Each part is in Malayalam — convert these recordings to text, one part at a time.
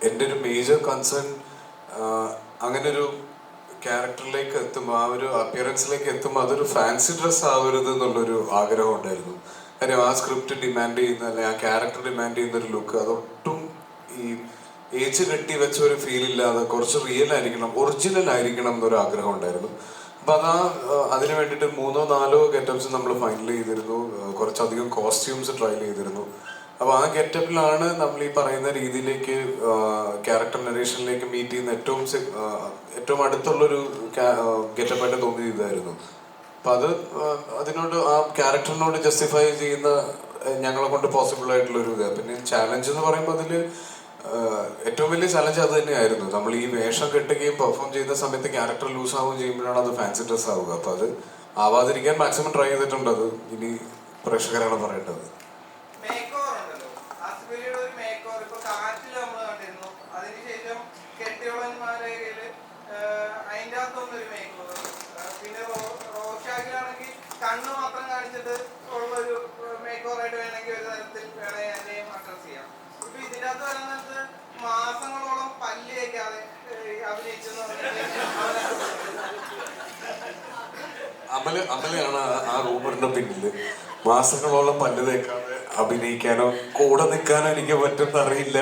എൻ്റെ ഒരു മേജർ കൺസേൺ അങ്ങനെ ഒരു ക്യാരക്ടറിലേക്ക് എത്തുമ്പോൾ, ആ ഒരു അപ്പിയറൻസിലേക്ക് എത്തുമ്പോൾ അതൊരു ഫാൻസി ഡ്രസ് ആവരുത് എന്നുള്ളൊരു ആഗ്രഹം ഉണ്ടായിരുന്നു. കാര്യം ആ സ്ക്രിപ്റ്റ് ഡിമാൻഡ് ചെയ്യുന്ന, അല്ലെങ്കിൽ ആ ക്യാരക്ടർ ഡിമാൻഡ് ചെയ്യുന്ന ഒരു ലുക്ക് അതൊട്ടും ഈ ഏജ് കെട്ടി വെച്ച ഒരു ഫീൽ ഇല്ലാതെ കുറച്ച് റിയൽ ആയിരിക്കണം, ഒറിജിനൽ ആയിരിക്കണം എന്നൊരു ആഗ്രഹം ഉണ്ടായിരുന്നു. അപ്പം അതിന് വേണ്ടിയിട്ട് 3-4 ഗെറ്റപ്സ് നമ്മൾ ഫൈനൽ ചെയ്തിരുന്നു. കുറച്ചധികം കോസ്റ്റ്യൂംസ് ട്രയൽ ചെയ്തിരുന്നു. അപ്പോൾ ആ ഗെറ്റപ്പിലാണ് നമ്മൾ ഈ പറയുന്ന രീതിയിലേക്ക് ക്യാരക്ടർ നരേഷനിലേക്ക് മീറ്റ് ചെയ്യുന്ന ഏറ്റവും അടുത്തുള്ളൊരു ഗെറ്റപ്പായിട്ട് തോന്നിയത് ഇതായിരുന്നു. അപ്പം അതിനോട്, ആ ക്യാരക്ടറിനോട് ജസ്റ്റിഫൈ ചെയ്യുന്ന ഞങ്ങളെ കൊണ്ട് പോസിബിൾ ആയിട്ടുള്ളൊരു ഇത്. പിന്നെ ചാലഞ്ച് എന്ന് പറയുമ്പോൾ അതിൽ ഏറ്റവും വലിയ ചലഞ്ച് അത് തന്നെയായിരുന്നു. നമ്മൾ ഈ വേഷം കെട്ടുകയും പെർഫോം ചെയ്യുന്ന സമയത്ത് ക്യാരക്ടർ ലൂസ് ആവുകയും ചെയ്യുമ്പോഴാണ് അത് ഫാൻസി ഡ്രസ് ആവുക. അപ്പം അത് ആവാതിരിക്കാൻ മാക്സിമം ട്രൈ ചെയ്തിട്ടുണ്ട്. അത് ഇനി പ്രേക്ഷകരാണ് പറയേണ്ടത്. കണ്ണ് മാത്രം കാണിച്ചിട്ട് ഉള്ളൊരു മേക്ക് ഓവറായിട്ട് വേണമെങ്കിൽ ഒരു തരത്തിൽ വേണമെങ്കിൽ അഡ്രസ് ചെയ്യാം. ഇപ്പൊ ഇതിനകത്ത് വരുന്നത് മാസങ്ങളോളം പല്ല് വയ്ക്കാതെ അഭിനയിച്ചെന്ന് അമലയാണ് ആ റൂമറിന്റെ പിന്നില്. മാസങ്ങളോളം പല്ല് തേക്കാതെ അഭിനയിക്കാനോ കൂടെ നിൽക്കാനോ എനിക്ക് പറ്റുമെന്ന് അറിയില്ല.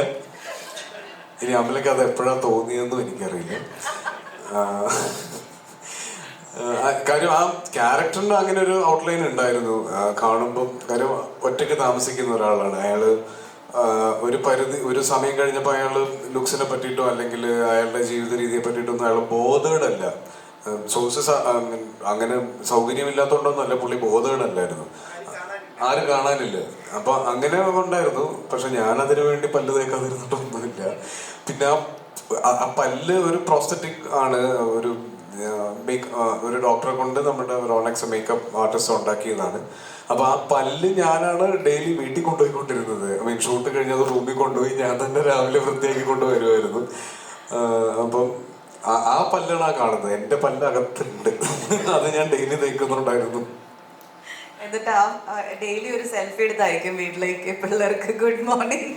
ഇനി അമലക്ക് അത് എപ്പോഴാണ് തോന്നിയെന്നും എനിക്കറിയില്ല. കാര്യം ആ ക്യാരക്ടറിന് അങ്ങനെ ഒരു ഔട്ട്ലൈൻ ഉണ്ടായിരുന്നു കാണുമ്പം. കാര്യം ഒറ്റയ്ക്ക് താമസിക്കുന്ന ഒരാളാണ് അയാൾ. ഒരു സമയം കഴിഞ്ഞപ്പോൾ അയാൾ ലുക്സിനെ പറ്റിയിട്ടോ അല്ലെങ്കിൽ അയാളുടെ ജീവിത രീതിയെ പറ്റിയിട്ടൊന്നും അയാൾ ബോധേഡല്ല. സോഴ്സസ് അങ്ങനെ സൗകര്യമില്ലാത്തതുകൊണ്ടൊന്നും അല്ല, പുള്ളി ബോധേഡല്ലായിരുന്നു. ആരും കാണാനില്ല. അപ്പൊ അങ്ങനെ ഉണ്ടായിരുന്നു. പക്ഷെ ഞാനതിനു വേണ്ടി പല്ല് തേക്കാതിരുന്നിട്ടൊന്നുമില്ല. പിന്നെ ആ പല്ല് ഒരു പ്രോസ്തറ്റിക് ആണ്. ഒരു ഡോക്ടറെ കൊണ്ട് നമ്മുടെ റോളക്സ് മേക്കപ്പ് ആർട്ടിസ്റ്റ് ഉണ്ടാക്കിയതാണ്. അപ്പൊ ആ പല്ല് ഞാനാണ് ഡെയിലി വീട്ടിൽ കൊണ്ടുപോയിക്കൊണ്ടിരുന്നത്. ഷൂട്ട് കഴിഞ്ഞത് റൂമിൽ കൊണ്ടുപോയി ഞാൻ തന്നെ രാവിലെ വൃത്തിയാക്കി കൊണ്ടുവരുമായിരുന്നു. അപ്പം ആ പല്ലാണ് ആ കാണുന്നത്. എന്റെ പല്ല് അകത്തുണ്ട്. അത് ഞാൻ ഡെയിലി തേക്കുന്നുണ്ടായിരുന്നു. എന്നിട്ട് ഡെയിലി ഒരു സെൽഫി എടുത്ത് അയക്കും വീട്ടിലേക്ക് പിള്ളേർക്ക് ഗുഡ് മോർണിംഗ്.